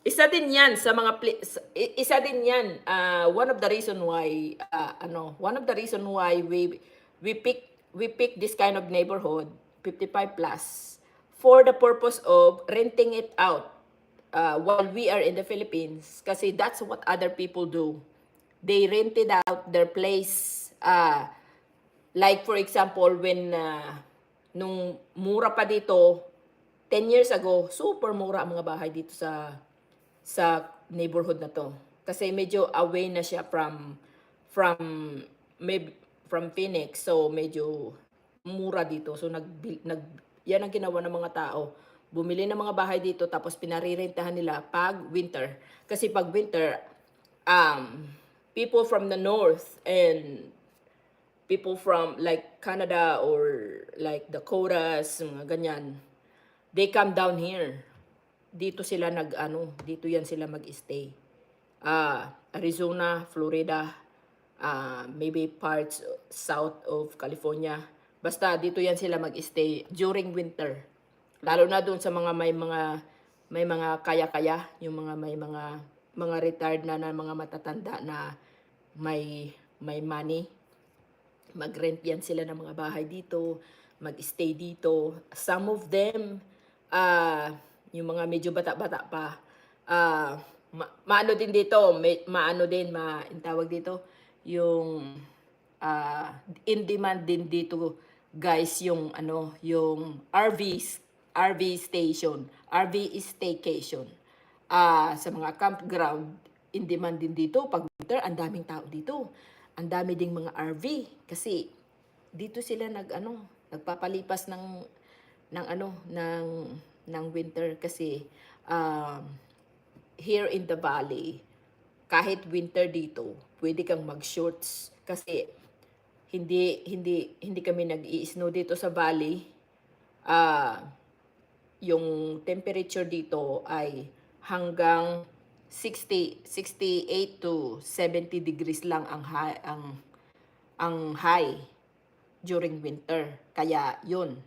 Isa din 'yan sa mga isa din 'yan, one of the reason why, one of the reason why we pick this kind of neighborhood, 55 plus, for the purpose of renting it out, while we are in the Philippines, kasi that's what other people do. They rented out their place, like for example, when, nung mura pa dito, 10 years ago, super mura ang mga bahay dito sa neighborhood na 'to. Kasi medyo away na siya from maybe from Phoenix, so medyo mura dito. So 'yan ang ginawa ng mga tao. Bumili ng mga bahay dito tapos pinarirentahan nila 'pag winter. Kasi 'pag winter, people from the north and people from like Canada or like Dakotas, mga ganyan, they come down here. Dito sila dito yan sila mag-stay. Arizona, Florida, maybe parts south of California. Basta dito yan sila mag-stay during winter. Lalo na doon sa mga may mga kaya-kaya, yung mga retired na mga matatanda na may money. Mag-rent yan sila ng mga bahay dito, mag-stay dito. Some of them, yung mga medyo bata-bata pa, maano din dito, ang tawag dito, yung in demand din dito, guys, yung RV station, RV staycation. Sa mga campground, in demand din dito. Pag winter, ang daming tao dito. Ang dami ding mga RV kasi dito sila nagpapalipas ng winter kasi, here in the valley, kahit winter dito, pwede kang mag-shorts kasi hindi kami nag-i-snow dito sa valley. Yung temperature dito ay hanggang 68 to 70 degrees lang ang high during winter. Kaya yun.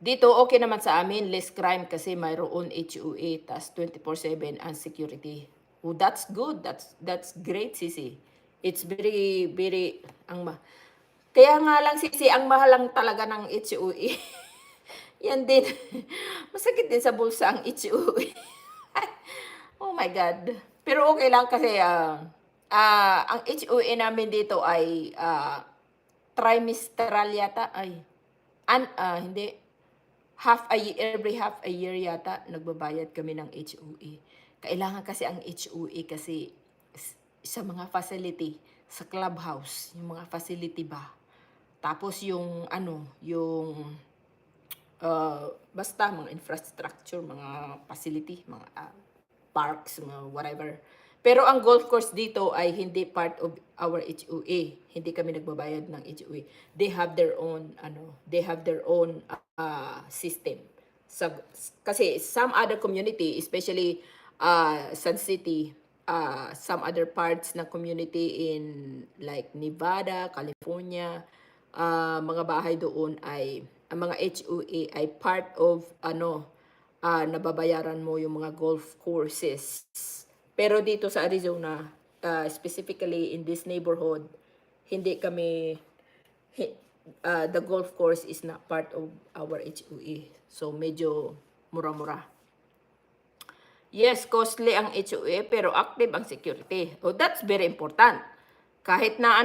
Dito okay naman sa amin, less crime kasi mayroon HOA tas 24/7 ang security. Oh, that's good. That's great, Sisi. It's very very kaya nga lang, Sisi, ang mahal lang talaga ng HOA. Yan din. Masakit din sa bulsa ang HOA. Oh my God. Pero okay lang kasi ang HOA namin dito ay trimestral yata. Hindi. Every half a year yata nagbabayad kami ng HOA. Kailangan kasi ang HOA kasi sa mga facility, sa clubhouse, yung mga facility ba. Tapos yung basta mga infrastructure, mga facility, mga parks, mga whatever. Pero ang golf course dito ay hindi part of our HOA. Hindi kami nagbabayad ng HOA. They have their own system. Kasi some other community, especially Sun City, some other parts ng community in like Nevada, California, mga bahay doon ay ang mga HOA ay part of nababayaran mo yung mga golf courses. Pero dito sa Arizona, specifically in this neighborhood, hindi kami the golf course is not part of our HOA. So medyo mura-mura. Yes, costly ang HOA pero active ang security. Oh, that's very important. Kahit na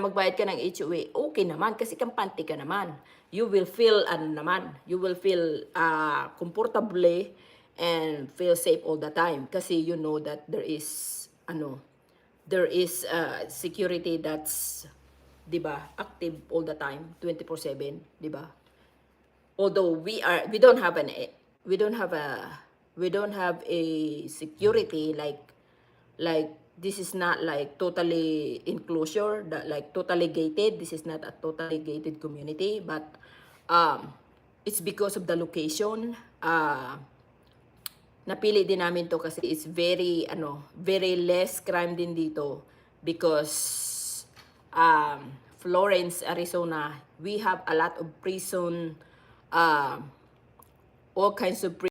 magbayad ka ng HOA, okay naman kasi kampante ka naman. You will feel comfortably and feel safe all the time kasi you know that there is security that's, 'di ba, active all the time, 24/7, 'di ba? Although we don't have a security like this is not like totally enclosure, like totally gated. This is not a totally gated community, but it's because of the location. Napili din namin to kasi it's very less crime din dito because Florence, Arizona, we have a lot of prison, all kinds of